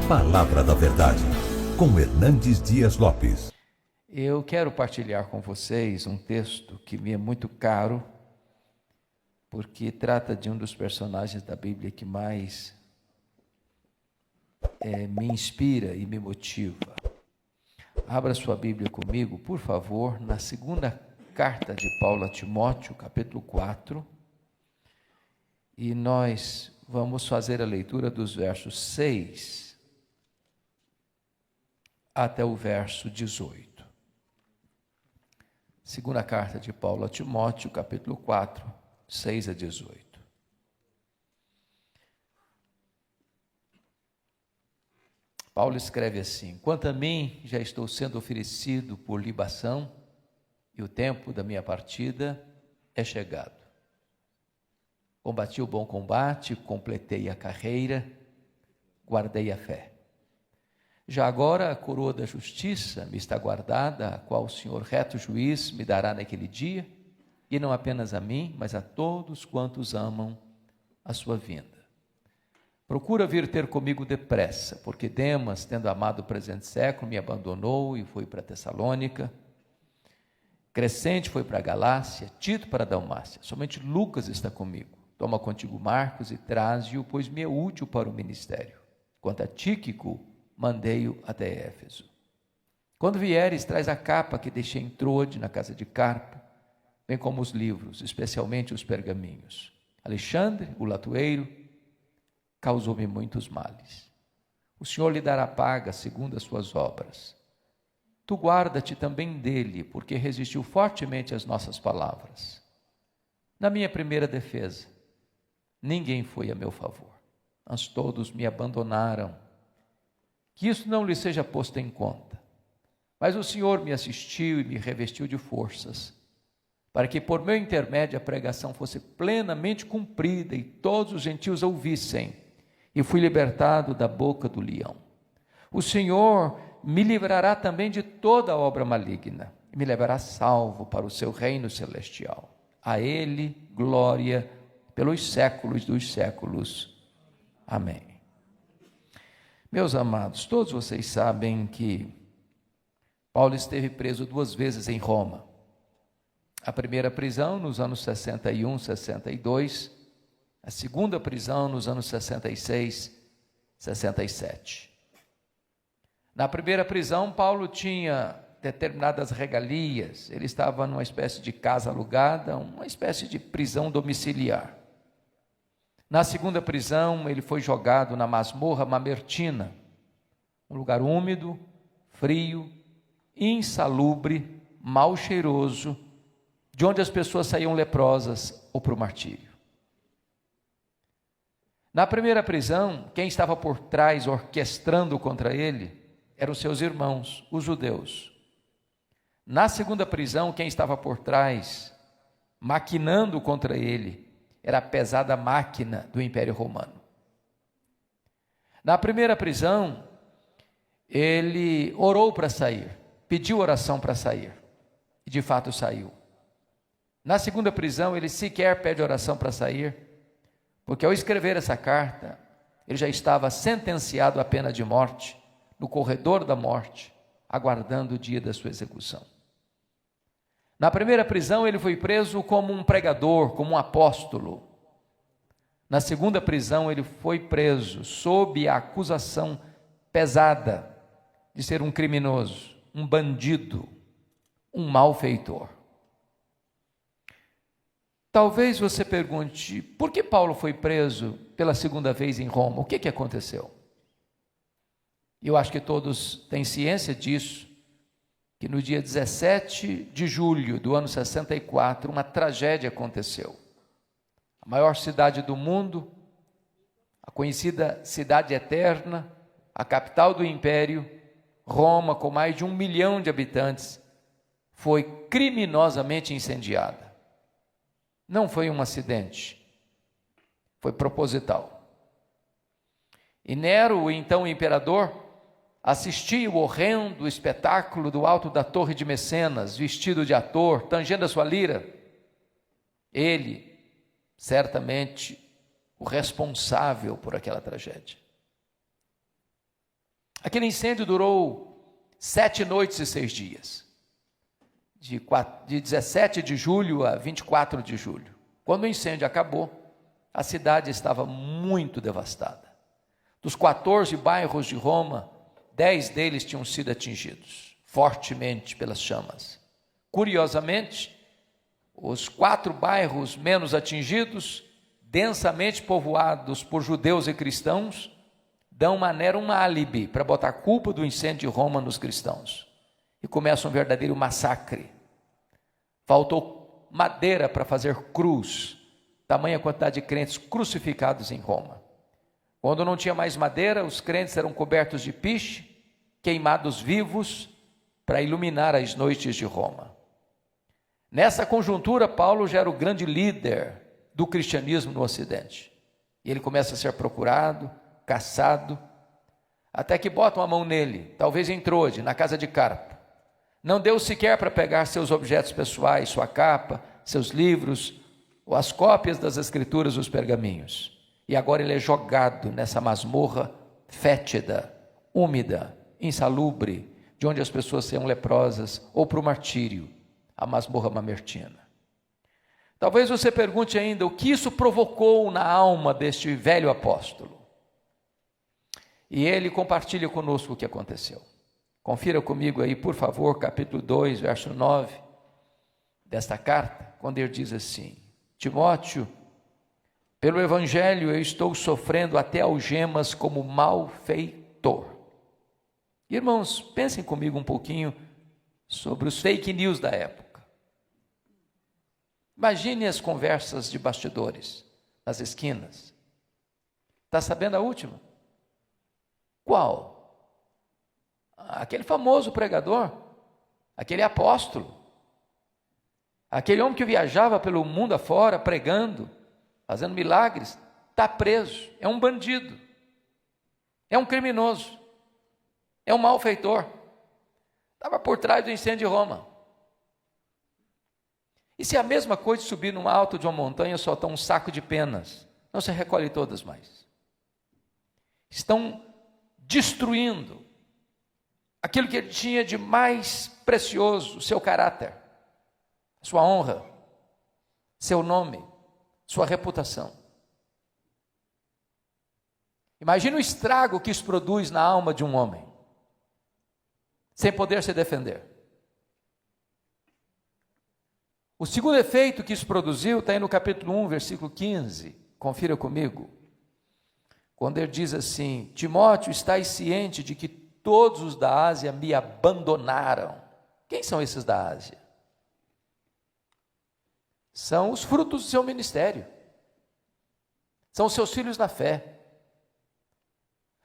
Palavra da Verdade, com Hernandes Dias Lopes. Eu quero partilhar com vocês um texto que me é muito caro, porque trata de um dos personagens da Bíblia que mais me inspira e me motiva. Abra sua Bíblia comigo, por favor, na segunda carta de Paulo a Timóteo, capítulo 4, e nós vamos fazer a leitura dos versos 6 até o verso 18. Segunda carta de Paulo a Timóteo, capítulo 4, 6 a 18. Paulo escreve assim: quanto a mim, já estou sendo oferecido por libação, e o tempo da minha partida é chegado. Combati o bom combate, completei a carreira, guardei a fé. Já agora a coroa da justiça me está guardada, a qual o Senhor reto juiz me dará naquele dia, e não apenas a mim, mas a todos quantos amam a sua vinda. Procura vir ter comigo depressa, porque Demas, tendo amado o presente século, me abandonou e foi para Tessalônica. Crescente foi para a Galácia, Tito para a Dalmácia. Somente Lucas está comigo. Toma contigo Marcos e traze-o, pois me é útil para o ministério. Quanto a Tíquico, mandei-o até Éfeso. Quando vieres, traz a capa que deixei em Trode, na casa de Carpo, bem como os livros, especialmente os pergaminhos. Alexandre, o latoeiro, causou-me muitos males. O Senhor lhe dará paga segundo as suas obras. Tu guarda-te também dele, porque resistiu fortemente às nossas palavras. Na minha primeira defesa, ninguém foi a meu favor, mas todos me abandonaram. Que isso não lhe seja posto em conta. Mas o Senhor me assistiu e me revestiu de forças, para que por meu intermédio a pregação fosse plenamente cumprida e todos os gentios ouvissem, e fui libertado da boca do leão. O Senhor me livrará também de toda obra maligna, e me levará salvo para o seu reino celestial. A Ele glória pelos séculos dos séculos. Amém. Meus amados, todos vocês sabem que Paulo esteve preso 2 vezes em Roma. A primeira prisão nos anos 61, 62, a segunda prisão nos anos 66, 67. Na primeira prisão, Paulo tinha determinadas regalias, ele estava numa espécie de casa alugada, uma espécie de prisão domiciliar. Na segunda prisão, ele foi jogado na masmorra mamertina, um lugar úmido, frio, insalubre, mal cheiroso, de onde as pessoas saíam leprosas ou para o martírio. Na primeira prisão, quem estava por trás orquestrando contra ele eram os seus irmãos, os judeus. Na segunda prisão, quem estava por trás, maquinando contra ele, era a pesada máquina do Império Romano. Na primeira prisão, ele orou para sair, pediu oração para sair, e de fato saiu. Na segunda prisão, ele sequer pede oração para sair, porque ao escrever essa carta, ele já estava sentenciado à pena de morte, no corredor da morte, aguardando o dia da sua execução. Na primeira prisão, ele foi preso como um pregador, como um apóstolo. Na segunda prisão, ele foi preso sob a acusação pesada de ser um criminoso, um bandido, um malfeitor. Talvez você pergunte, por que Paulo foi preso pela segunda vez em Roma? O que aconteceu? Eu acho que todos têm ciência disso, que no dia 17 de julho do ano 64, uma tragédia aconteceu. A maior cidade do mundo, a conhecida cidade eterna, a capital do império, Roma, com mais de 1 milhão de habitantes, foi criminosamente incendiada. Não foi um acidente, foi proposital. E Nero, o então imperador, assistia o horrendo espetáculo do alto da torre de Mecenas, vestido de ator, tangendo a sua lira. Ele, certamente, o responsável por aquela tragédia. Aquele incêndio durou 7 noites e 6 dias, de 17 de julho a 24 de julho. Quando o incêndio acabou, a cidade estava muito devastada. Dos 14 bairros de Roma, 10 deles tinham sido atingidos fortemente pelas chamas. Curiosamente, os 4 bairros menos atingidos, densamente povoados por judeus e cristãos, dão a Nero um álibi para botar a culpa do incêndio de Roma nos cristãos. E começa um verdadeiro massacre. Faltou madeira para fazer cruz, tamanha quantidade de crentes crucificados em Roma. Quando não tinha mais madeira, os crentes eram cobertos de piche, queimados vivos para iluminar as noites de Roma. Nessa conjuntura, Paulo já era o grande líder do cristianismo no Ocidente. E ele começa a ser procurado, caçado, até que botam a mão nele, talvez em Trode, na casa de Carpo. Não deu sequer para pegar seus objetos pessoais, sua capa, seus livros, ou as cópias das escrituras, os pergaminhos. E agora ele é jogado nessa masmorra fétida, úmida, insalubre, de onde as pessoas são leprosas, ou para o martírio, a masmorra mamertina. Talvez você pergunte ainda, o que isso provocou na alma deste velho apóstolo? E ele compartilha conosco o que aconteceu. Confira comigo aí, por favor, capítulo 2, verso 9, desta carta, quando ele diz assim: Timóteo, pelo evangelho eu estou sofrendo até algemas como malfeitor. Irmãos, pensem comigo um pouquinho sobre os fake news da época. Imagine as conversas de bastidores, nas esquinas. Está sabendo a última? Qual? Aquele famoso pregador, aquele apóstolo, aquele homem que viajava pelo mundo afora pregando, fazendo milagres, está preso, é um bandido, é um criminoso, é um malfeitor, estava por trás do incêndio de Roma. E se a mesma coisa subir no alto de uma montanha, soltar um saco de penas, não se recolhe todas mais. Estão destruindo aquilo que ele tinha de mais precioso, seu caráter, sua honra, seu nome, sua reputação. Imagina o estrago que isso produz na alma de um homem, sem poder se defender. O segundo efeito que isso produziu está aí no capítulo 1, versículo 15, confira comigo, quando ele diz assim: Timóteo, estás ciente de que todos os da Ásia me abandonaram. Quem são esses da Ásia? São os frutos do seu ministério, são os seus filhos na fé,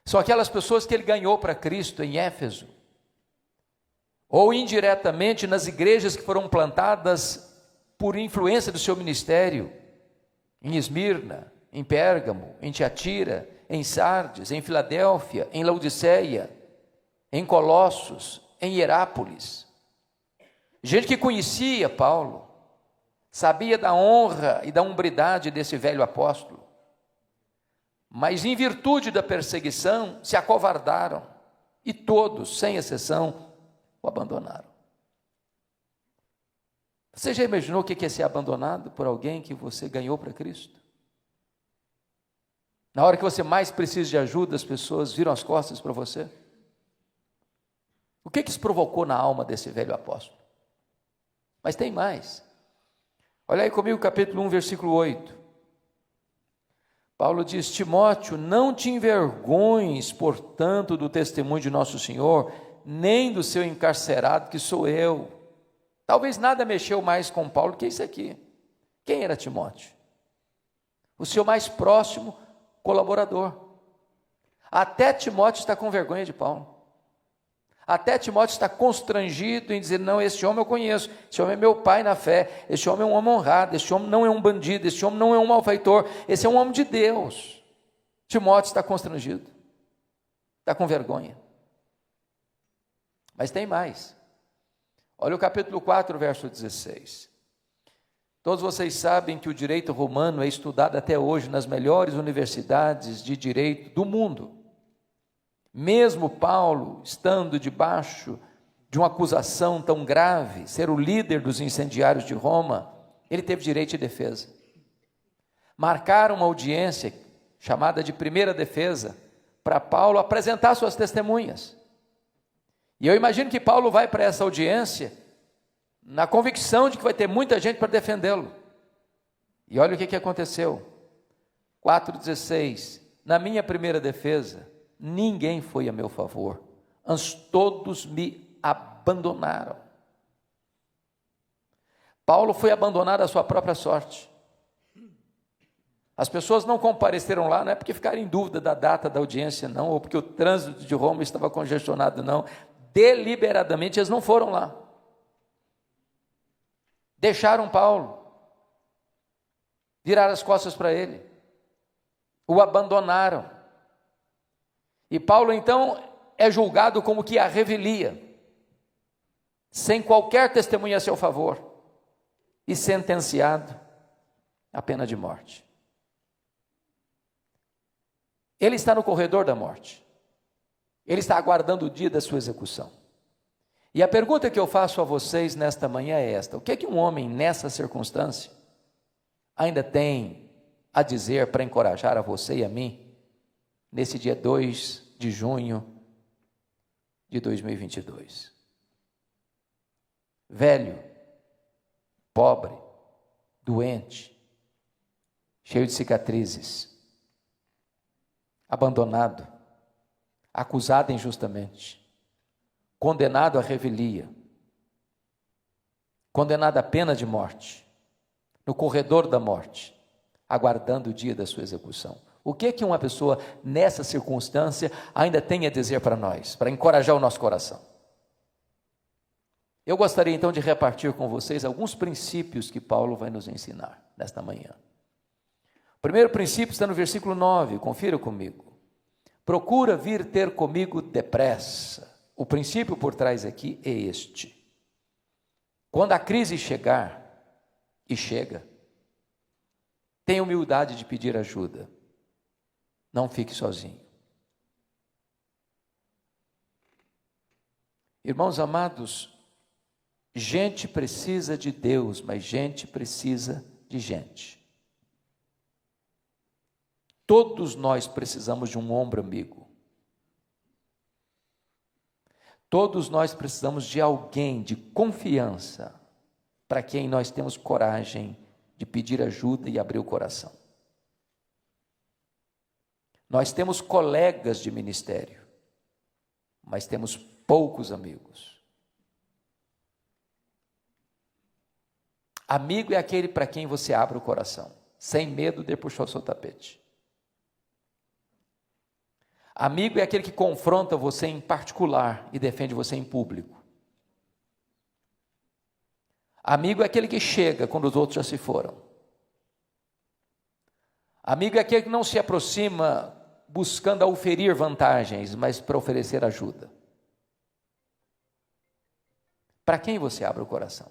são aquelas pessoas que ele ganhou para Cristo em Éfeso, ou indiretamente nas igrejas que foram plantadas por influência do seu ministério, em Esmirna, em Pérgamo, em Tiatira, em Sardes, em Filadélfia, em Laodiceia, em Colossos, em Hierápolis. Gente que conhecia Paulo, sabia da honra e da hombridade desse velho apóstolo, mas em virtude da perseguição se acovardaram e todos, sem exceção, o abandonaram. Você já imaginou o que é ser abandonado por alguém que você ganhou para Cristo? Na hora que você mais precisa de ajuda, as pessoas viram as costas para você? O que isso provocou na alma desse velho apóstolo? Mas tem mais. Olha aí comigo, capítulo 1, versículo 8. Paulo diz: Timóteo, não te envergonhes, portanto, do testemunho de nosso Senhor, nem do seu encarcerado, que sou eu. Talvez nada mexeu mais com Paulo que isso aqui. Quem era Timóteo? O seu mais próximo colaborador. Até Timóteo está com vergonha de Paulo. Até Timóteo está constrangido em dizer: não, esse homem eu conheço, esse homem é meu pai na fé, esse homem é um homem honrado, esse homem não é um bandido, esse homem não é um malfeitor, esse é um homem de Deus. Timóteo está constrangido, está com vergonha. Mas tem mais. Olha o capítulo 4, verso 16. Todos vocês sabem que o direito romano é estudado até hoje nas melhores universidades de direito do mundo. Mesmo Paulo, estando debaixo de uma acusação tão grave, ser o líder dos incendiários de Roma, ele teve direito de defesa. Marcaram uma audiência, chamada de primeira defesa, para Paulo apresentar suas testemunhas. E eu imagino que Paulo vai para essa audiência na convicção de que vai ter muita gente para defendê-lo. E olha o que aconteceu. 4,16. Na minha primeira defesa, ninguém foi a meu favor, antes todos me abandonaram. Paulo foi abandonado à sua própria sorte. As pessoas não compareceram lá, não é porque ficaram em dúvida da data da audiência, não, ou porque o trânsito de Roma estava congestionado, não. Deliberadamente eles não foram lá. Deixaram Paulo, viraram as costas para ele, o abandonaram. E Paulo então é julgado como que a revelia, sem qualquer testemunha a seu favor, e sentenciado à pena de morte. Ele está no corredor da morte, ele está aguardando o dia da sua execução. E a pergunta que eu faço a vocês nesta manhã é esta: o que é que um homem nessa circunstância ainda tem a dizer para encorajar a você e a mim, nesse dia 2 de junho de 2022? Velho, pobre, doente, cheio de cicatrizes, abandonado, acusado injustamente, condenado à revelia, condenado à pena de morte, no corredor da morte, aguardando o dia da sua execução. O que é que uma pessoa nessa circunstância ainda tem a dizer para nós, para encorajar o nosso coração? Eu gostaria então de repartir com vocês alguns princípios que Paulo vai nos ensinar nesta manhã. O primeiro princípio está no versículo 9, confira comigo. Procura vir ter comigo depressa. O princípio por trás aqui é este: quando a crise chegar, e chega, tenha humildade de pedir ajuda, não fique sozinho. Irmãos amados, gente precisa de Deus, mas gente precisa de gente. Todos nós precisamos de um ombro amigo. Todos nós precisamos de alguém de confiança, para quem nós temos coragem de pedir ajuda e abrir o coração. Nós temos colegas de ministério, mas temos poucos amigos. Amigo é aquele para quem você abre o coração, sem medo de puxar o seu tapete. Amigo é aquele que confronta você em particular e defende você em público. Amigo é aquele que chega quando os outros já se foram. Amigo é aquele que não se aproxima buscando oferir vantagens, mas para oferecer ajuda. Para quem você abre o coração?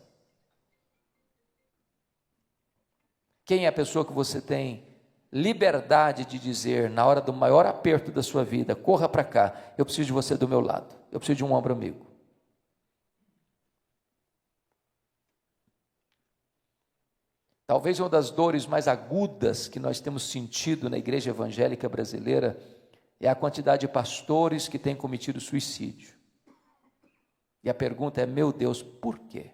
Quem é a pessoa que você tem liberdade de dizer, na hora do maior aperto da sua vida, corra para cá, eu preciso de você do meu lado, eu preciso de um ombro amigo. Talvez uma das dores mais agudas que nós temos sentido na igreja evangélica brasileira é a quantidade de pastores que têm cometido suicídio. E a pergunta é, meu Deus, por quê?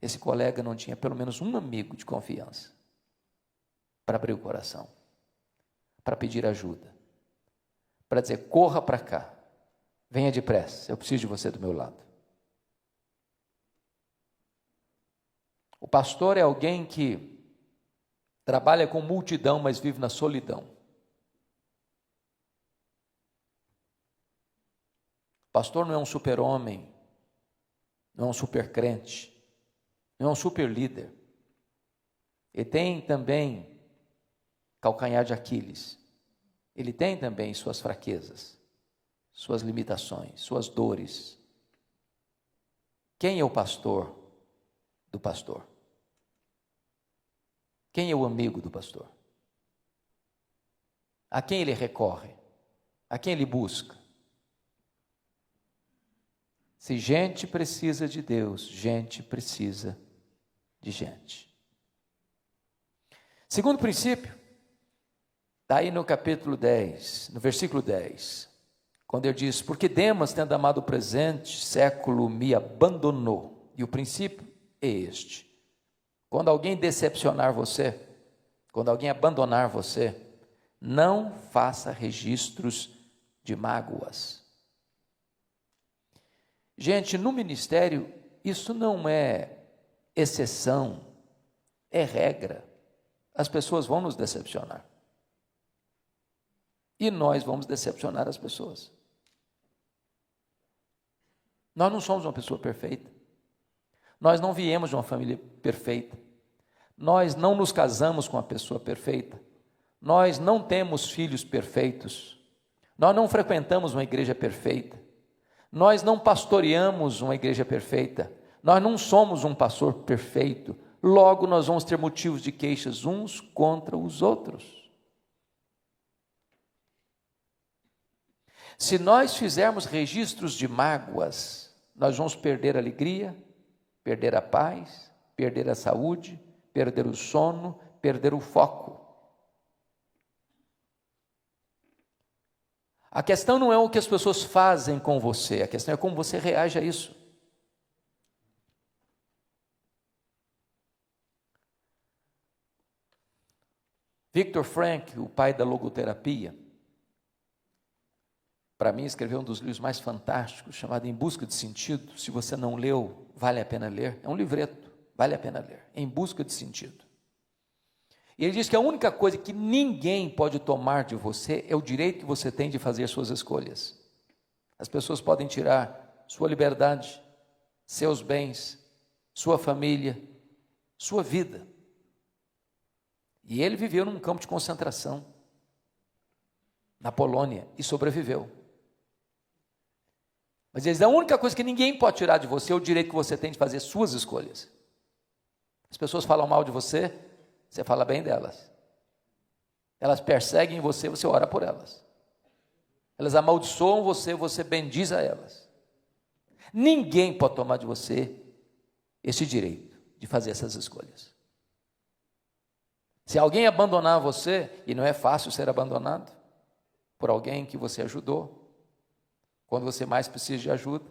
Esse colega não tinha pelo menos um amigo de confiança para abrir o coração, para pedir ajuda, para dizer, corra para cá, venha depressa, eu preciso de você do meu lado. O pastor é alguém que trabalha com multidão, mas vive na solidão. O pastor não é um super-homem, não é um super-crente, não é um super-líder. Ele tem também calcanhar de Aquiles. Ele tem também suas fraquezas, suas limitações, suas dores. Quem é o pastor do pastor? Quem é o amigo do pastor? A quem ele recorre? A quem ele busca? Se gente precisa de Deus, gente precisa de gente. Segundo princípio, está aí no capítulo 10, no versículo 10, quando ele diz: porque Demas, tendo amado o presente século, me abandonou. E o princípio é este: quando alguém decepcionar você, quando alguém abandonar você, não faça registros de mágoas. Gente, no ministério, isso não é exceção, é regra. As pessoas vão nos decepcionar. E nós vamos decepcionar as pessoas. Nós não somos uma pessoa perfeita. Nós não viemos de uma família perfeita. Nós não nos casamos com uma pessoa perfeita. Nós não temos filhos perfeitos. Nós não frequentamos uma igreja perfeita. Nós não pastoreamos uma igreja perfeita. Nós não somos um pastor perfeito. Logo, nós vamos ter motivos de queixas uns contra os outros. Se nós fizermos registros de mágoas, nós vamos perder a alegria, perder a paz, perder a saúde, perder o sono, perder o foco. A questão não é o que as pessoas fazem com você, a questão é como você reage a isso. Viktor Frankl, o pai da logoterapia, para mim escreveu um dos livros mais fantásticos, chamado Em Busca de Sentido. Se você não leu, vale a pena ler. É um livreto, vale a pena ler. Em Busca de Sentido. E ele diz que a única coisa que ninguém pode tomar de você é o direito que você tem de fazer suas escolhas. As pessoas podem tirar sua liberdade, seus bens, sua família, sua vida. E ele viveu num campo de concentração, na Polônia, e sobreviveu. Mas ele diz, a única coisa que ninguém pode tirar de você é o direito que você tem de fazer suas escolhas. As pessoas falam mal de você, você fala bem delas. Elas perseguem você, você ora por elas. Elas amaldiçoam você, você bendiz a elas. Ninguém pode tomar de você esse direito de fazer essas escolhas. Se alguém abandonar você, e não é fácil ser abandonado por alguém que você ajudou, quando você mais precisa de ajuda,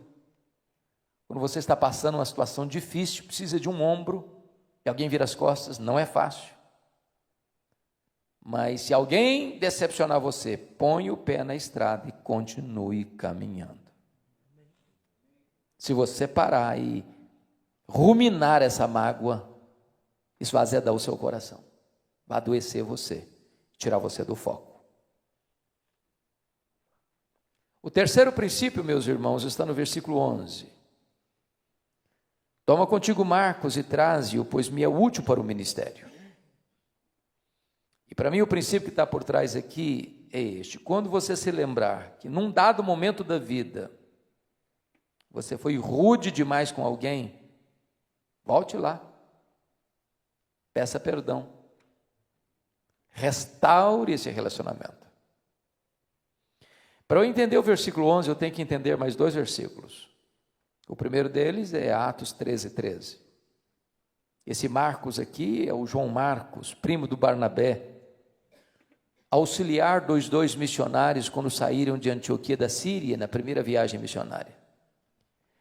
quando você está passando uma situação difícil, precisa de um ombro, e alguém vira as costas, não é fácil. Mas se alguém decepcionar você, põe o pé na estrada e continue caminhando. Se você parar e ruminar essa mágoa, isso vai azedar o seu coração, vai adoecer você, tirar você do foco. O terceiro princípio, meus irmãos, está no versículo 11. Toma contigo Marcos e traze-o, pois me é útil para o ministério. E para mim o princípio que está por trás aqui é este: quando você se lembrar que num dado momento da vida, você foi rude demais com alguém, volte lá, peça perdão, restaure esse relacionamento. Para eu entender o versículo 11, eu tenho que entender mais dois versículos. O primeiro deles é Atos 13:13. Esse Marcos aqui é o João Marcos, primo do Barnabé, auxiliar dos dois missionários quando saíram de Antioquia da Síria, na primeira viagem missionária.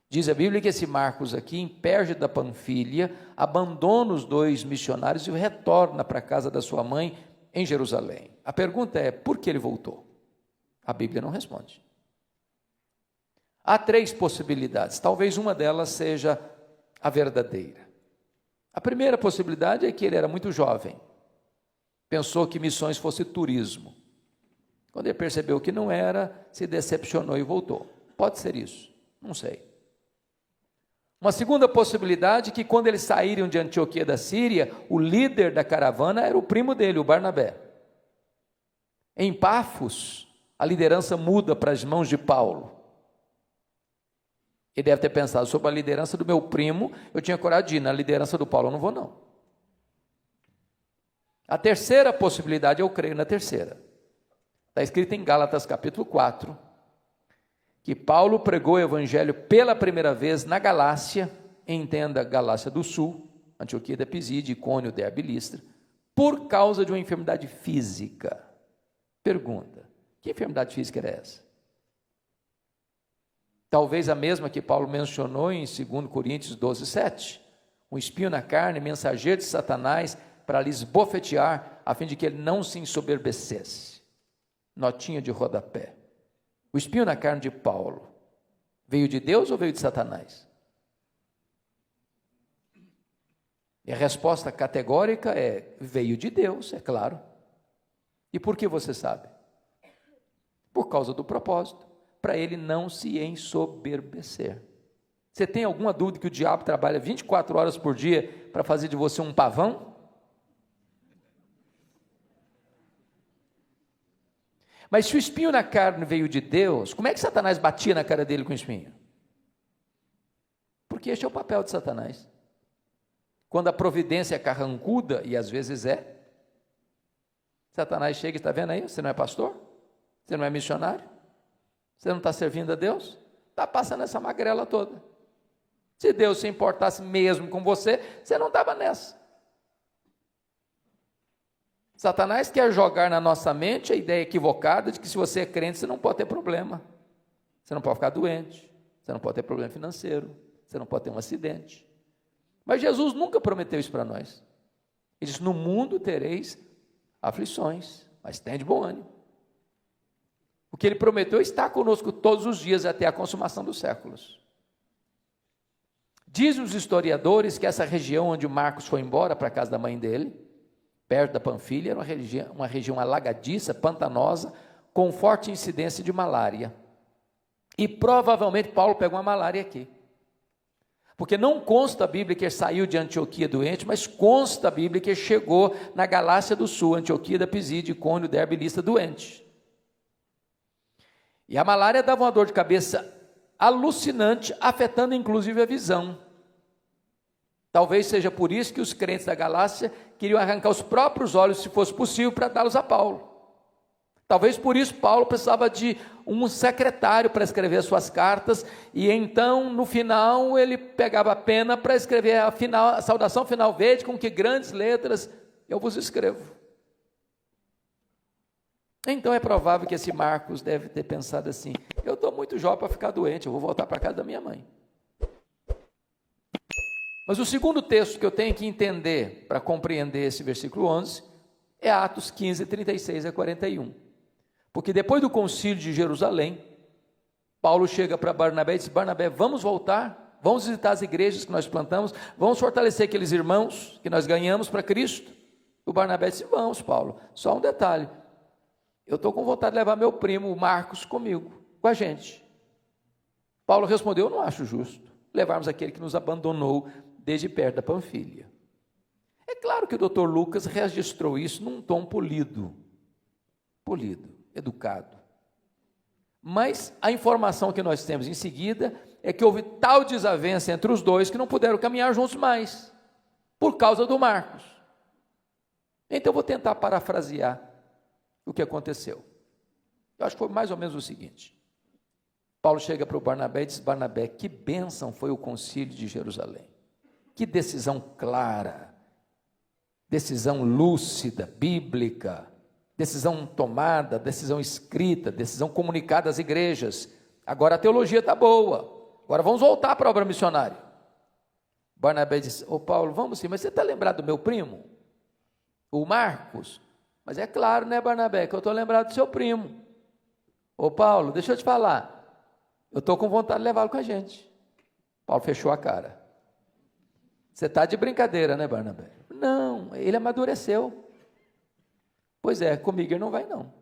Diz a Bíblia que esse Marcos aqui, em Perge da Panfilha, abandona os dois missionários e retorna para a casa da sua mãe em Jerusalém. A pergunta é, por que ele voltou? A Bíblia não responde. Há três possibilidades, talvez uma delas seja a verdadeira. A primeira possibilidade é que ele era muito jovem, pensou que missões fosse turismo. Quando ele percebeu que não era, se decepcionou e voltou. Pode ser isso, não sei. Uma segunda possibilidade é que quando eles saíram de Antioquia da Síria, o líder da caravana era o primo dele, o Barnabé. Em Pafos, a liderança muda para as mãos de Paulo. Ele deve ter pensado, sobre a liderança do meu primo, eu tinha coragem de ir, na liderança do Paulo eu não vou não. A terceira possibilidade, eu creio na terceira. Está escrito em Gálatas capítulo 4, que Paulo pregou o evangelho pela primeira vez na Galácia, entenda Galácia do Sul, Antioquia da Pisídia, Icônio, Derbe e Listra, por causa de uma enfermidade física. Pergunta: que enfermidade física era essa? Talvez a mesma que Paulo mencionou em 2 Coríntios 12, 7. Um espinho na carne, mensageiro de Satanás, para lhes bofetear, a fim de que ele não se ensoberbecesse. Notinha de rodapé. O espinho na carne de Paulo veio de Deus ou veio de Satanás? E a resposta categórica é: veio de Deus, é claro. E por que você sabe? Por causa do propósito, para ele não se ensoberbecer. Você tem alguma dúvida que o diabo trabalha 24 horas por dia para fazer de você um pavão? Mas se o espinho na carne veio de Deus, como é que Satanás batia na cara dele com o espinho? Porque este é o papel de Satanás. Quando a providência é carrancuda, e às vezes é, Satanás chega e está vendo aí, você não é pastor? Você não é missionário? Você não está servindo a Deus? Está passando essa magrela toda. Se Deus se importasse mesmo com você, você não estava nessa. Satanás quer jogar na nossa mente a ideia equivocada de que se você é crente, você não pode ter problema. Você não pode ficar doente, você não pode ter problema financeiro, você não pode ter um acidente. Mas Jesus nunca prometeu isso para nós. Ele disse: no mundo tereis aflições, mas tenha de bom ânimo. O que ele prometeu está conosco todos os dias até a consumação dos séculos. Dizem os historiadores que essa região onde Marcos foi embora, para a casa da mãe dele, perto da Panfilha, era uma região alagadiça, pantanosa, com forte incidência de malária. E provavelmente Paulo pegou uma malária aqui. Porque não consta a Bíblia que ele saiu de Antioquia doente, mas consta a Bíblia que ele chegou na Galácia do Sul, Antioquia da Pisídia, Icônio, Derbe e Listra, doente. E a malária dava uma dor de cabeça alucinante, afetando inclusive a visão. Talvez seja por isso que os crentes da Galácia queriam arrancar os próprios olhos, se fosse possível, para dá-los a Paulo. Talvez por isso Paulo precisava de um secretário para escrever as suas cartas, e então, no final, ele pegava a pena para escrever a saudação final: vede com que grandes letras eu vos escrevo. Então é provável que esse Marcos deve ter pensado assim: eu estou muito jovem para ficar doente, eu vou voltar para a casa da minha mãe. Mas o segundo texto que eu tenho que entender para compreender esse versículo 11 é Atos 15, 36 a 41. Porque depois do concílio de Jerusalém, Paulo chega para Barnabé e diz: Barnabé, vamos voltar, vamos visitar as igrejas que nós plantamos, vamos fortalecer aqueles irmãos que nós ganhamos para Cristo. O Barnabé disse: vamos, Paulo, só um detalhe, eu estou com vontade de levar meu primo Marcos comigo, com a gente. Paulo respondeu: eu não acho justo levarmos aquele que nos abandonou desde perto da Panfilha. É claro que o Dr. Lucas registrou isso num tom polido, educado. Mas a informação que nós temos em seguida é que houve tal desavença entre os dois que não puderam caminhar juntos mais, por causa do Marcos. Então eu vou tentar parafrasear o que aconteceu. Eu acho que foi mais ou menos o seguinte: Paulo chega para o Barnabé e diz: Barnabé, que bênção foi o concílio de Jerusalém, que decisão clara, decisão lúcida, bíblica, decisão tomada, decisão escrita, decisão comunicada às igrejas. Agora a teologia está boa, agora vamos voltar para a obra missionária. Barnabé disse: ô Paulo, vamos sim, mas você está lembrado do meu primo, o Marcos? Mas é claro, né, Barnabé, que eu estou lembrado do seu primo. Ô Paulo, deixa eu te falar, eu estou com vontade de levá-lo com a gente. Paulo fechou a cara. Você está de brincadeira, né, Barnabé? Não, ele amadureceu. Pois é, comigo ele não vai não.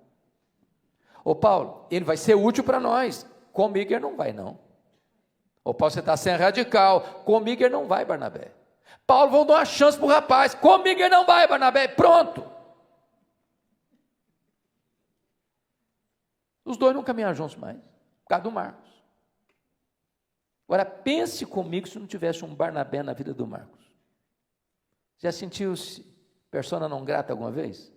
Ô Paulo, ele vai ser útil para nós, comigo ele não vai não. Ô Paulo, você está sendo radical, comigo ele não vai, Barnabé. Paulo, vamos dar uma chance para o rapaz, comigo ele não vai, Barnabé, pronto. Os dois não caminharam juntos mais, por causa do Marcos. Agora, pense comigo se não tivesse um Barnabé na vida do Marcos. Já sentiu-se persona não grata alguma vez?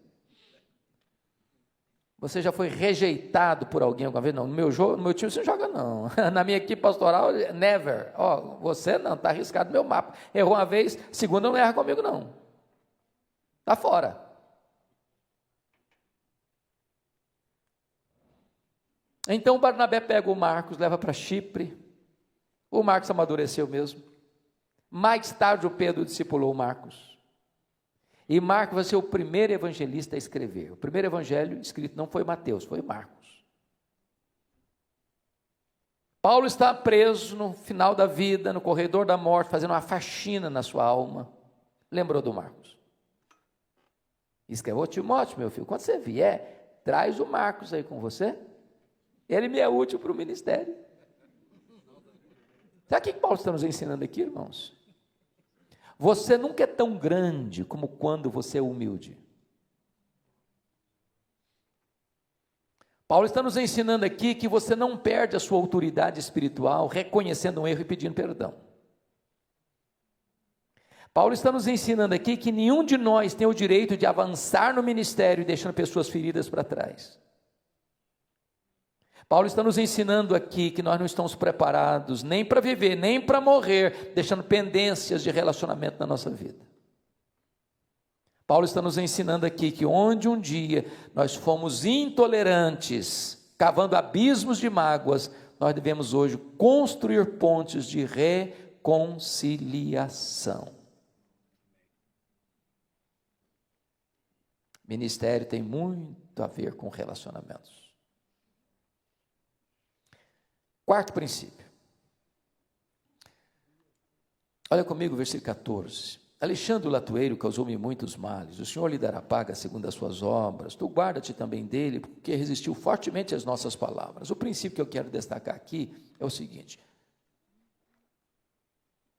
Você já foi rejeitado por alguém alguma vez? Não, no meu jogo, no meu time você não joga não. Na minha equipe pastoral, never. Ó, você não, está arriscado no meu mapa. Errou uma vez, segunda não erra comigo não. Está fora. Então o Barnabé pega o Marcos, leva para Chipre. O Marcos amadureceu mesmo. Mais tarde o Pedro discipulou o Marcos. E Marcos vai ser o primeiro evangelista a escrever. O primeiro evangelho escrito não foi Mateus, foi Marcos. Paulo está preso no final da vida, no corredor da morte, fazendo uma faxina na sua alma. Lembrou do Marcos. Escreveu: Timóteo, meu filho, quando você vier, traz o Marcos aí com você. Ele me é útil para o ministério. Sabe o que Paulo está nos ensinando aqui, irmãos? Você nunca é tão grande como quando você é humilde. Paulo está nos ensinando aqui que você não perde a sua autoridade espiritual reconhecendo um erro e pedindo perdão. Paulo está nos ensinando aqui que nenhum de nós tem o direito de avançar no ministério deixando pessoas feridas para trás. Paulo está nos ensinando aqui que nós não estamos preparados nem para viver, nem para morrer, deixando pendências de relacionamento na nossa vida. Paulo está nos ensinando aqui que onde um dia nós fomos intolerantes, cavando abismos de mágoas, nós devemos hoje construir pontes de reconciliação. Ministério tem muito a ver com relacionamentos. Quarto princípio. Olha comigo o versículo 14. Alexandre o latueiro causou-me muitos males. O Senhor lhe dará paga segundo as suas obras. Tu guarda-te também dele, porque resistiu fortemente às nossas palavras. O princípio que eu quero destacar aqui é o seguinte: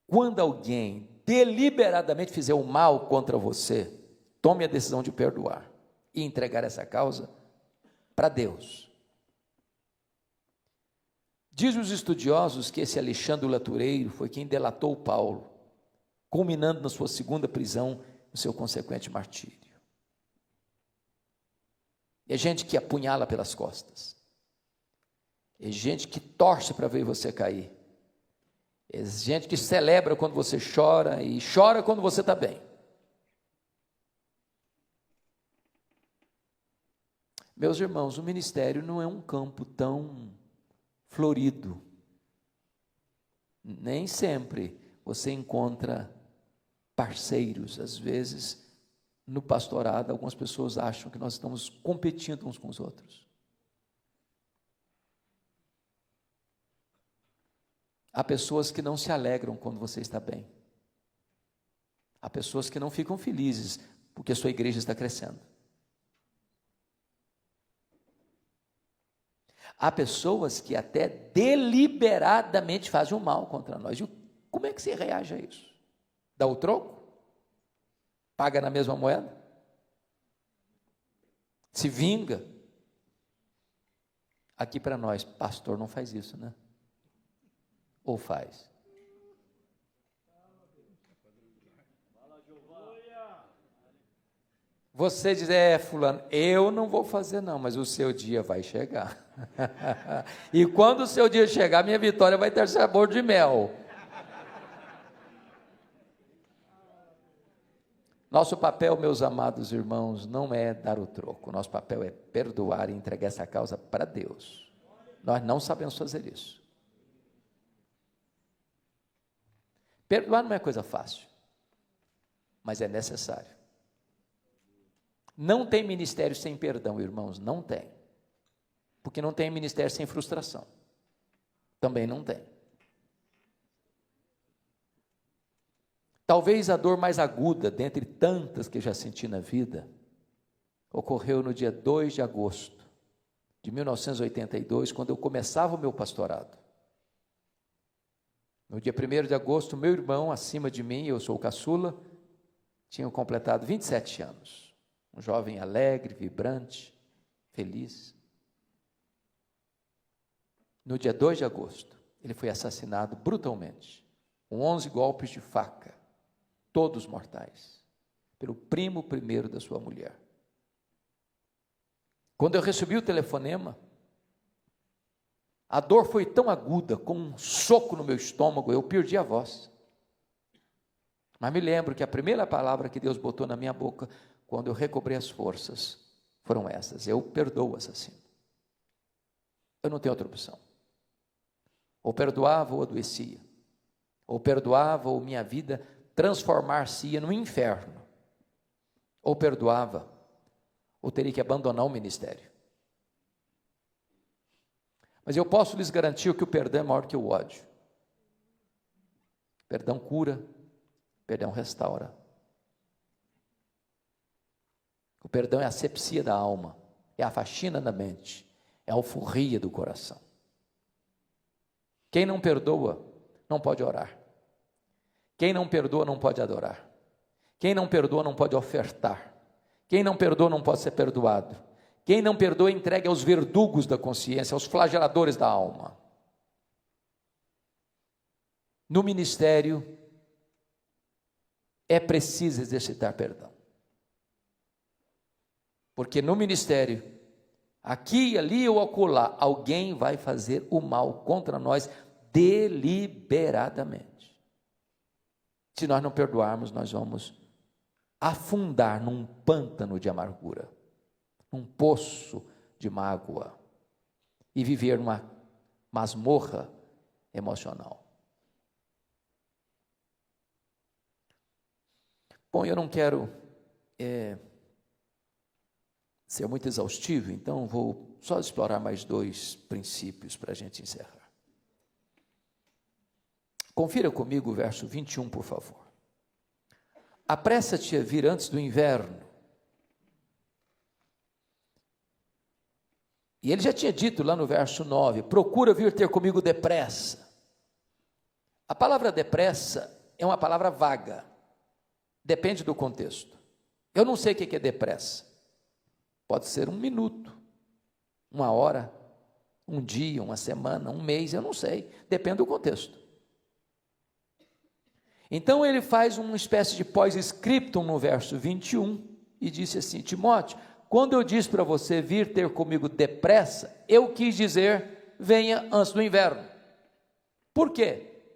quando alguém deliberadamente fizer o mal contra você, tome a decisão de perdoar e entregar essa causa para Deus. Diz os estudiosos que esse Alexandre o latueiro foi quem delatou Paulo, culminando na sua segunda prisão, no seu consequente martírio. É gente que apunhala pelas costas, é gente que torce para ver você cair, é gente que celebra quando você chora e chora quando você está bem. Meus irmãos, o ministério não é um campo tão florido. Nem sempre você encontra parceiros. Às vezes, no pastorado, algumas pessoas acham que nós estamos competindo uns com os outros. Há pessoas que não se alegram quando você está bem. Há pessoas que não ficam felizes porque a sua igreja está crescendo. Há pessoas que até deliberadamente fazem o mal contra nós. E como é que você reage a isso? Dá o troco? Paga na mesma moeda? Se vinga? Aqui para nós, pastor não faz isso, né? Ou faz? Você diz: fulano, eu não vou fazer não, mas o seu dia vai chegar. E quando o seu dia chegar, minha vitória vai ter sabor de mel. Nosso papel, meus amados irmãos, não é dar o troco. Nosso papel é perdoar e entregar essa causa para Deus. Nós não sabemos fazer isso. Perdoar não é coisa fácil, mas é necessário. Não tem ministério sem perdão, irmãos, não tem. Porque não tem ministério sem frustração. Também não tem. Talvez a dor mais aguda, dentre tantas que já senti na vida, ocorreu no dia 2 de agosto de 1982, quando eu começava o meu pastorado. No dia 1º de agosto, meu irmão, acima de mim, eu sou o caçula, tinha completado 27 anos. Um jovem alegre, vibrante, feliz. No dia 2 de agosto, ele foi assassinado brutalmente, com 11 golpes de faca, todos mortais, pelo primo primeiro da sua mulher. Quando eu recebi o telefonema, a dor foi tão aguda, como um soco no meu estômago, eu perdi a voz. Mas me lembro que a primeira palavra que Deus botou na minha boca, quando eu recobrei as forças, foram essas: eu perdoo o assassino. Eu não tenho outra opção. Ou perdoava ou adoecia. Ou perdoava ou minha vida transformar-se-ia no inferno. Ou perdoava ou teria que abandonar o ministério. Mas eu posso lhes garantir que o perdão é maior que o ódio. Perdão cura, perdão restaura. O perdão é a asepsia da alma, é a faxina da mente, é a alforria do coração. Quem não perdoa, não pode orar. Quem não perdoa, não pode adorar. Quem não perdoa, não pode ofertar. Quem não perdoa, não pode ser perdoado. Quem não perdoa, entregue aos verdugos da consciência, aos flageladores da alma. No ministério, é preciso exercitar perdão. Porque no ministério, aqui, ali ou acolá, alguém vai fazer o mal contra nós deliberadamente. Se nós não perdoarmos, nós vamos afundar num pântano de amargura, num poço de mágoa, e viver numa masmorra emocional. Bom, eu não quero ser muito exaustivo, então vou só explorar mais 2 princípios para a gente encerrar. Confira comigo o verso 21, por favor. Apressa-te a vir antes do inverno. E ele já tinha dito lá no verso 9, procura vir ter comigo depressa. A palavra depressa é uma palavra vaga, depende do contexto. Eu não sei o que é depressa. Pode ser 1 minuto, 1 hora, 1 dia, 1 semana, 1 mês, eu não sei, depende do contexto. Então ele faz uma espécie de pós-scriptum no verso 21 e disse assim: Timóteo, quando eu disse para você vir ter comigo depressa, eu quis dizer, venha antes do inverno. Por quê?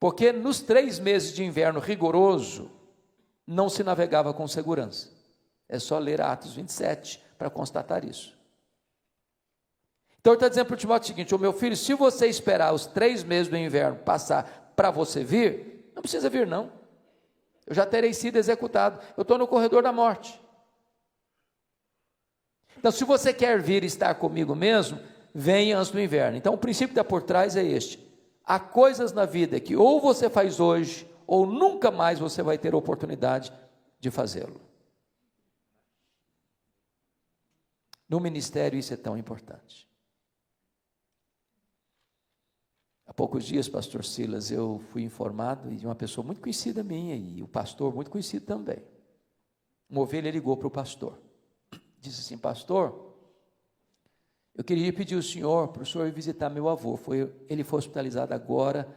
Porque nos 3 meses de inverno rigoroso, não se navegava com segurança. É só ler Atos 27 para constatar isso. Então ele está dizendo para o Timóteo o seguinte: ô meu filho, se você esperar os 3 meses do inverno passar para você vir, não precisa vir não. Eu já terei sido executado. Eu estou no corredor da morte. Então, se você quer vir estar comigo mesmo, venha antes do inverno. Então, o princípio que está por trás é este: há coisas na vida que ou você faz hoje, ou nunca mais você vai ter oportunidade de fazê-lo. No ministério, isso é tão importante. Há poucos dias, pastor Silas, eu fui informado de uma pessoa muito conhecida minha, e o pastor muito conhecido também. Uma ovelha ligou para o pastor. Disse assim: pastor, eu queria pedir ao senhor, para o senhor ir visitar meu avô. Ele foi hospitalizado agora,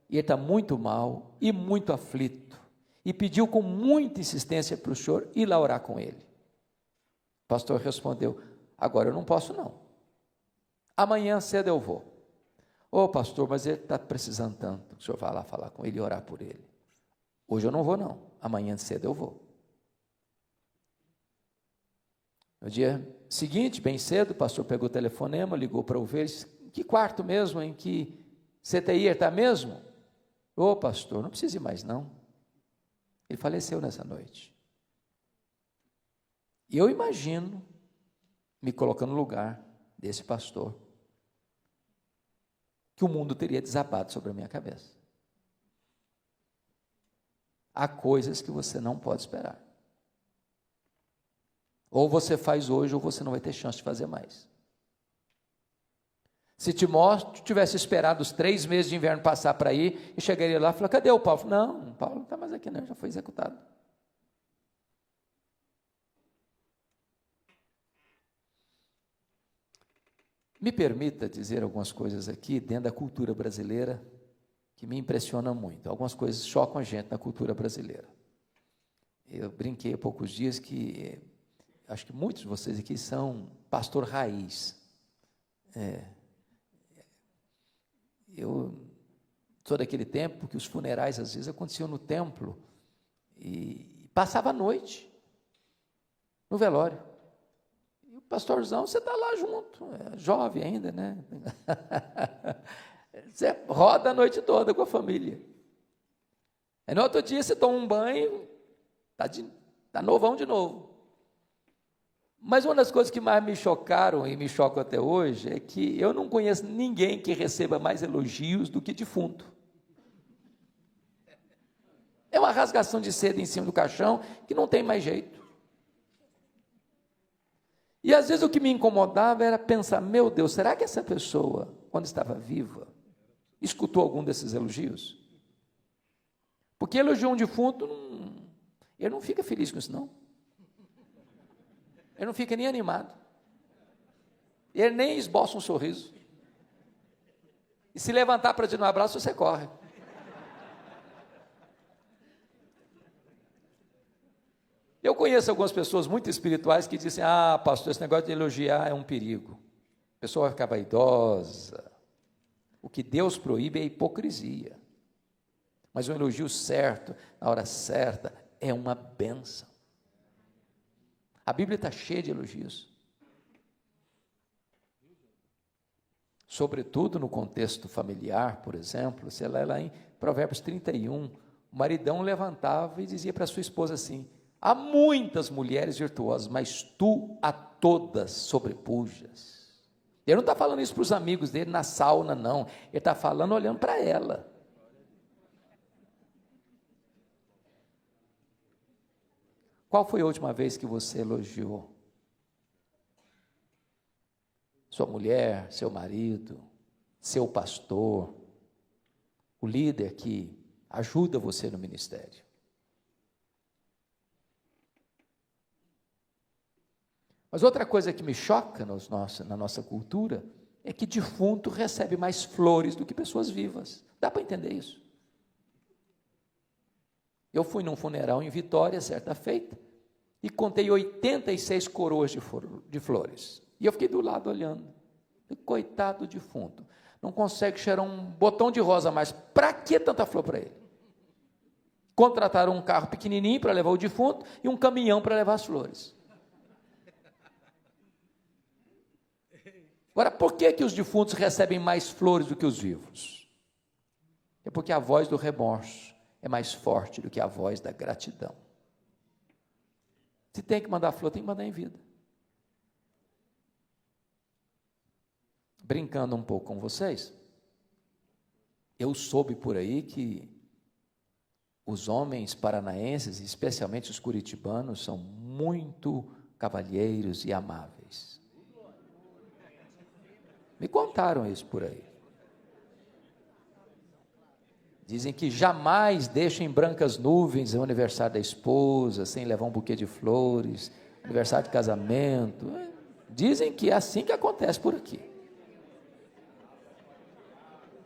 e ele está muito mal, e muito aflito, e pediu com muita insistência para o senhor ir lá orar com ele. O pastor respondeu: agora eu não posso não, amanhã cedo eu vou. Ô pastor, mas ele está precisando tanto, o senhor vai lá falar com ele e orar por ele. Hoje eu não vou não, amanhã cedo eu vou. No dia seguinte, bem cedo, o pastor pegou o telefonema, ligou para o ovelha, disse: que quarto mesmo, em que CTI está mesmo? Ô pastor, não precisa ir mais não, ele faleceu nessa noite. E eu imagino, me colocando no lugar desse pastor, que o mundo teria desabado sobre a minha cabeça. Há coisas que você não pode esperar. Ou você faz hoje, ou você não vai ter chance de fazer mais. Se Timóteo tivesse esperado os 3 meses de inverno passar para ir, e chegaria lá e falaria: cadê o Paulo? Não, Paulo não está mais aqui não, já foi executado. Me permita dizer algumas coisas aqui dentro da cultura brasileira que me impressionam muito. Algumas coisas chocam a gente na cultura brasileira. Eu brinquei há poucos dias que acho que muitos de vocês aqui são pastor raiz. Eu sou daquele tempo que os funerais às vezes aconteciam no templo e passava a noite no velório. E o pastorzão, você está lá junto, jovem ainda, né? Você roda a noite toda com a família. Aí no outro dia você toma um banho, está novão de novo. Mas uma das coisas que mais me chocaram e me chocam até hoje é que eu não conheço ninguém que receba mais elogios do que defunto. É uma rasgação de seda em cima do caixão que não tem mais jeito. E às vezes o que me incomodava era pensar, meu Deus, será que essa pessoa, quando estava viva, escutou algum desses elogios? Porque elogiar um defunto, ele não fica feliz com isso não. Ele não fica nem animado. Ele nem esboça um sorriso. E se levantar para te dar um abraço, você corre. Eu conheço algumas pessoas muito espirituais que dizem, pastor, esse negócio de elogiar é um perigo. A pessoa vai ficar vaidosa. O que Deus proíbe é a hipocrisia. Mas um elogio certo, na hora certa, é uma bênção. A Bíblia está cheia de elogios. Sobretudo no contexto familiar, por exemplo, você lê lá em Provérbios 31, o maridão levantava e dizia para sua esposa assim, há muitas mulheres virtuosas, mas tu a todas sobrepujas. Ele não está falando isso para os amigos dele na sauna, não. Ele está falando olhando para ela. Qual foi a última vez que você elogiou sua mulher, seu marido, seu pastor, o líder que ajuda você no ministério? Mas outra coisa que me choca na nossa cultura é que defunto recebe mais flores do que pessoas vivas. Dá para entender isso? Eu fui num funeral em Vitória, certa feita, e contei 86 coroas de flores. E eu fiquei do lado olhando. Coitado do defunto. Não consegue cheirar um botão de rosa mais. Para que tanta flor para ele? Contrataram um carro pequenininho para levar o defunto e um caminhão para levar as flores. Agora, por que os defuntos recebem mais flores do que os vivos? É porque a voz do remorso é mais forte do que a voz da gratidão. Se tem que mandar flor, tem que mandar em vida. Brincando um pouco com vocês, eu soube por aí que os homens paranaenses, especialmente os curitibanos, são muito cavalheiros e amáveis. Me contaram isso por aí. Dizem que jamais deixam em brancas nuvens o aniversário da esposa, sem levar um buquê de flores, aniversário de casamento. Dizem que é assim que acontece por aqui.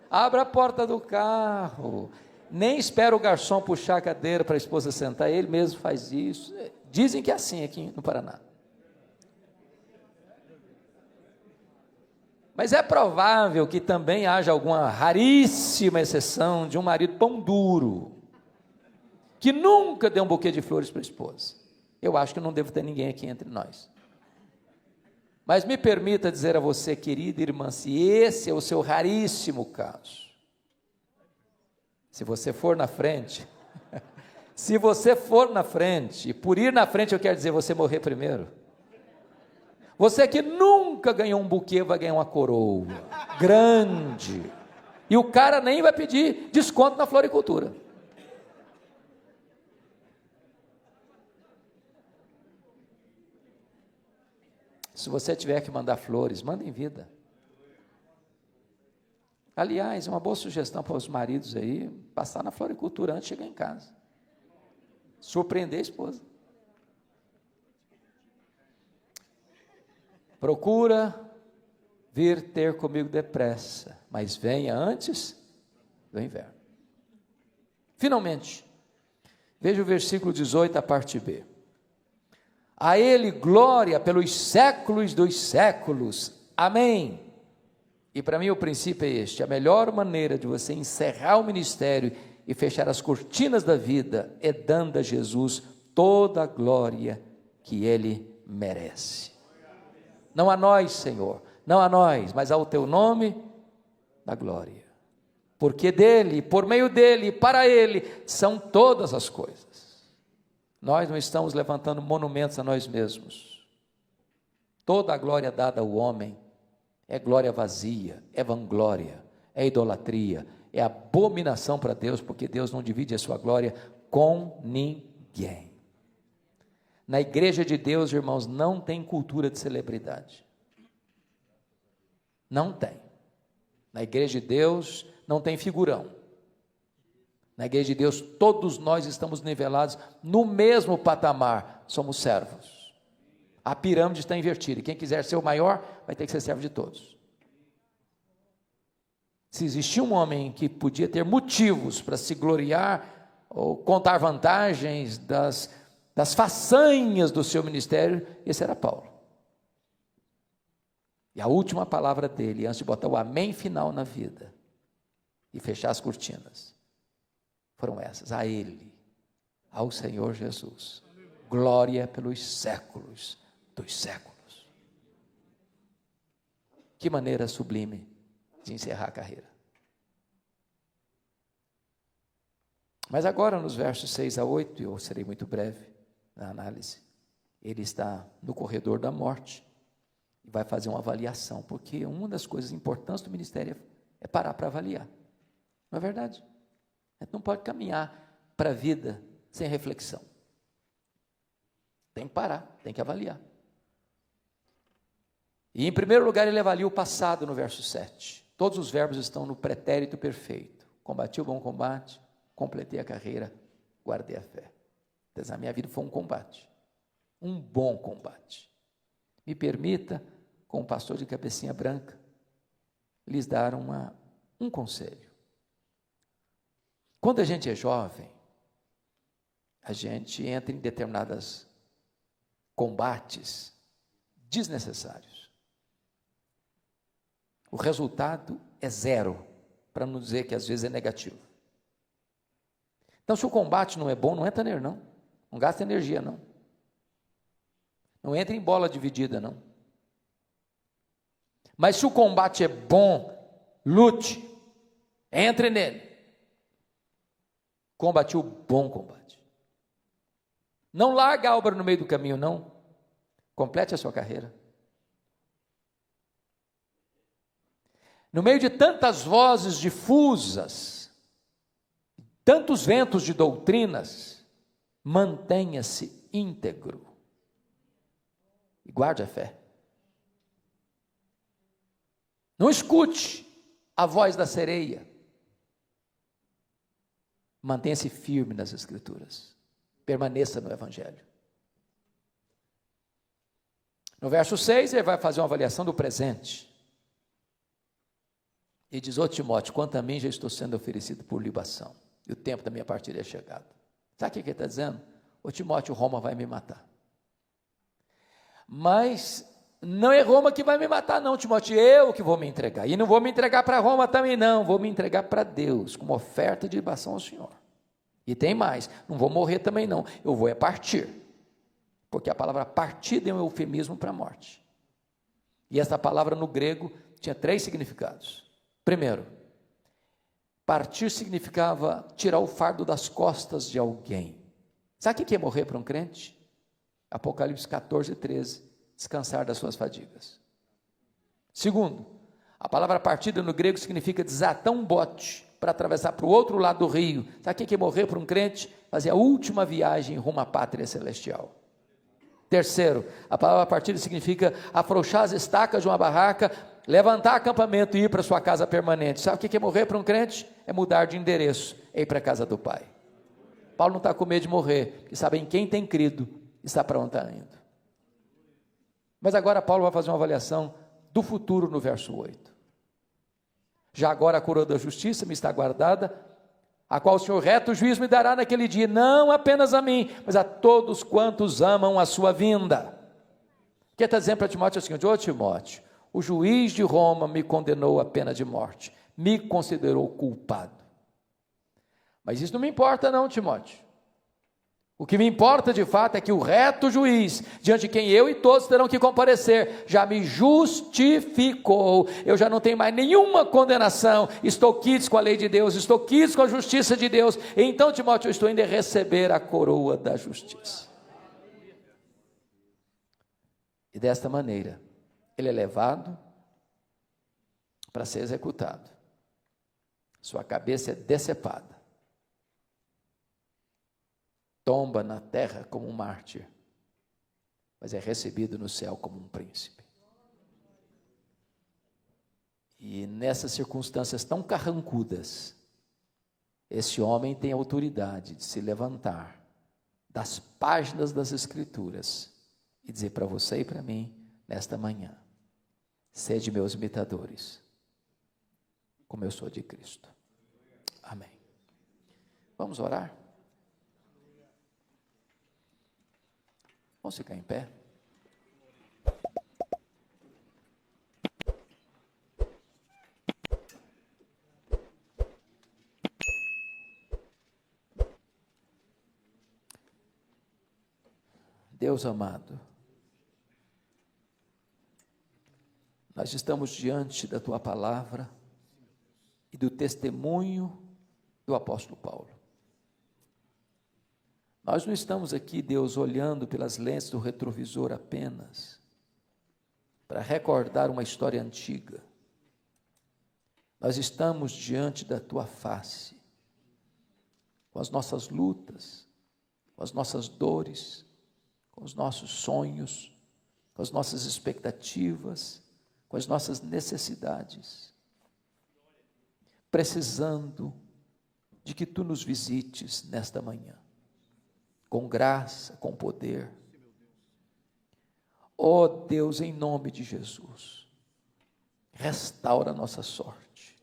Abra a porta do carro, nem espera o garçom puxar a cadeira para a esposa sentar, ele mesmo faz isso. Dizem que é assim aqui no Paraná. Mas é provável que também haja alguma raríssima exceção de um marido pão duro, que nunca deu um buquê de flores para a esposa. Eu acho que não devo ter ninguém aqui entre nós. Mas me permita dizer a você, querida irmã, se esse é o seu raríssimo caso, se você for na frente, se você for na frente, e por ir na frente eu quero dizer você morrer primeiro, você que nunca ganhou um buquê vai ganhar uma coroa grande, e o cara nem vai pedir desconto na floricultura. Se você tiver que mandar flores, manda em vida. Aliás, uma boa sugestão para os maridos aí, passar na floricultura antes de chegar em casa. Surpreender a esposa. Procura vir ter comigo depressa, mas venha antes do inverno. Finalmente, veja o versículo 18, a parte B. A Ele glória pelos séculos dos séculos. Amém. E para mim o princípio é este: a melhor maneira de você encerrar o ministério e fechar as cortinas da vida é dando a Jesus toda a glória que Ele merece. Não a nós, Senhor, não a nós, mas ao Teu nome da glória. Porque dEle, por meio dEle, para Ele, são todas as coisas. Nós não estamos levantando monumentos a nós mesmos. Toda a glória dada ao homem é glória vazia, é vanglória, é idolatria, é abominação para Deus, porque Deus não divide a sua glória com ninguém. Na igreja de Deus, irmãos, não tem cultura de celebridade. Não tem. Na igreja de Deus não tem figurão. Na igreja de Deus, todos nós estamos nivelados no mesmo patamar, somos servos. A pirâmide está invertida, e quem quiser ser o maior, vai ter que ser servo de todos. Se existia um homem que podia ter motivos para se gloriar, ou contar vantagens das façanhas do seu ministério, esse era Paulo. E a última palavra dele, antes de botar o amém final na vida, e fechar as cortinas, foram essas: a Ele, ao Senhor Jesus, glória pelos séculos dos séculos. Que maneira sublime de encerrar a carreira. Mas agora, nos versos 6 a 8, eu serei muito breve na análise, ele está no corredor da morte e vai fazer uma avaliação, porque uma das coisas importantes do ministério é parar para avaliar. Não é verdade? A gente não pode caminhar para a vida sem reflexão. Tem que parar, tem que avaliar. E em primeiro lugar ele avalia o passado no verso 7. Todos os verbos estão no pretérito perfeito. Combati o bom combate, completei a carreira, guardei a fé. Então, a minha vida foi um combate, um bom combate. Me permita, como pastor de cabecinha branca, lhes dar um conselho. Quando a gente é jovem, a gente entra em determinados combates desnecessários. O resultado é zero, para não dizer que às vezes é negativo. Então, se o combate não é bom, não entra nele, não. Não gasta energia, não. Não entra em bola dividida, não. Mas se o combate é bom, lute, entre nele. Combati o bom combate. Não larga a obra no meio do caminho, não. Complete a sua carreira. No meio de tantas vozes difusas, tantos ventos de doutrinas, mantenha-se íntegro e guarde a fé. Não escute a voz da sereia. Mantenha-se firme nas Escrituras. Permaneça no Evangelho. No verso 6, ele vai fazer uma avaliação do presente. E diz: ô Timóteo, quanto a mim já estou sendo oferecido por libação, e o tempo da minha partida é chegado. Sabe o que ele está dizendo? Ô Timóteo, Roma vai me matar. Mas não é Roma que vai me matar não, Timóteo, eu que vou me entregar. E não vou me entregar para Roma também não, vou me entregar para Deus, como oferta de libação ao Senhor. E tem mais, não vou morrer também não, eu vou partir. Porque a palavra partida é um eufemismo para a morte. E essa palavra no grego tinha 3 significados. Primeiro, partir significava tirar o fardo das costas de alguém. Sabe o que é morrer para um crente? Apocalipse 14, 13, descansar das suas fadigas. Segundo, a palavra partida no grego significa desatar um bote para atravessar para o outro lado do rio. Sabe o que é morrer para um crente? Fazer a última viagem rumo à pátria celestial. Terceiro, a palavra partida significa afrouxar as estacas de uma barraca, levantar acampamento e ir para sua casa permanente. Sabe o que é morrer para um crente? É mudar de endereço, é ir para a casa do Pai. Paulo não está com medo de morrer, porque sabe em quem tem crido, está para onde está indo. Mas agora Paulo vai fazer uma avaliação do futuro no verso 8. Já agora a coroa da justiça me está guardada, a qual o Senhor reto juízo me dará naquele dia, não apenas a mim, mas a todos quantos amam a sua vinda. O que está dizendo para Timóteo é o seguinte: ô Timóteo, o juiz de Roma me condenou à pena de morte, me considerou culpado. Mas isso não me importa não, Timóteo. O que me importa de fato é que o reto juiz, diante de quem eu e todos terão que comparecer, já me justificou. Eu já não tenho mais nenhuma condenação, estou quites com a lei de Deus, estou quites com a justiça de Deus. Então, Timóteo, eu estou indo receber a coroa da justiça. E desta maneira, ele é levado para ser executado. Sua cabeça é decepada. Tomba na terra como um mártir, mas é recebido no céu como um príncipe. E nessas circunstâncias tão carrancudas, esse homem tem autoridade de se levantar das páginas das Escrituras e dizer para você e para mim, nesta manhã: sede meus imitadores, como eu sou de Cristo. Amém. Vamos orar? Vamos ficar em pé? Deus amado, nós estamos diante da Tua palavra e do testemunho do apóstolo Paulo. Nós não estamos aqui, Deus, olhando pelas lentes do retrovisor apenas, para recordar uma história antiga. Nós estamos diante da Tua face, com as nossas lutas, com as nossas dores, com os nossos sonhos, com as nossas expectativas, com as nossas necessidades, precisando de que Tu nos visites nesta manhã, com graça, com poder. Ó Deus, em nome de Jesus, restaura a nossa sorte,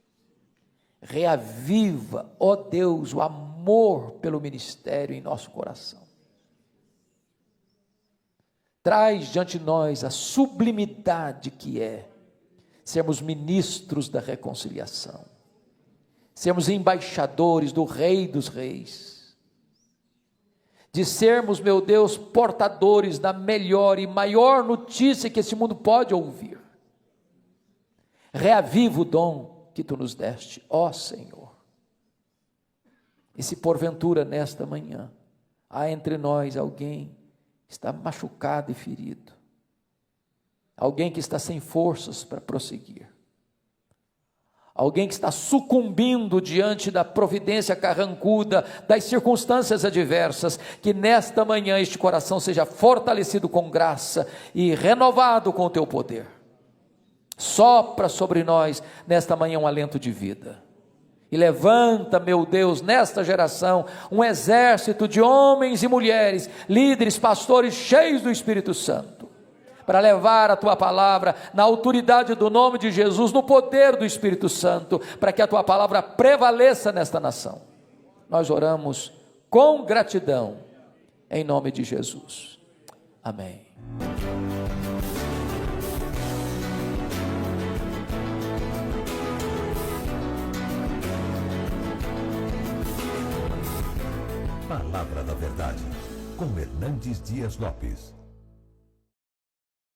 reaviva, ó Deus, o amor pelo ministério em nosso coração. Traz diante de nós a sublimidade que é sermos ministros da reconciliação, sermos embaixadores do Rei dos Reis, de sermos, meu Deus, portadores da melhor e maior notícia que esse mundo pode ouvir. Reaviva o dom que Tu nos deste, ó Senhor. E se porventura nesta manhã há entre nós alguém que está machucado e ferido, alguém que está sem forças para prosseguir, alguém que está sucumbindo diante da providência carrancuda, das circunstâncias adversas, que nesta manhã este coração seja fortalecido com graça e renovado com o Teu poder. Sopra sobre nós nesta manhã um alento de vida. E levanta, meu Deus, nesta geração, um exército de homens e mulheres, líderes, pastores cheios do Espírito Santo, para levar a Tua palavra na autoridade do nome de Jesus, no poder do Espírito Santo, para que a Tua palavra prevaleça nesta nação. Nós oramos com gratidão, em nome de Jesus. Amém. Palavra da Verdade, com Hernandes Dias Lopes.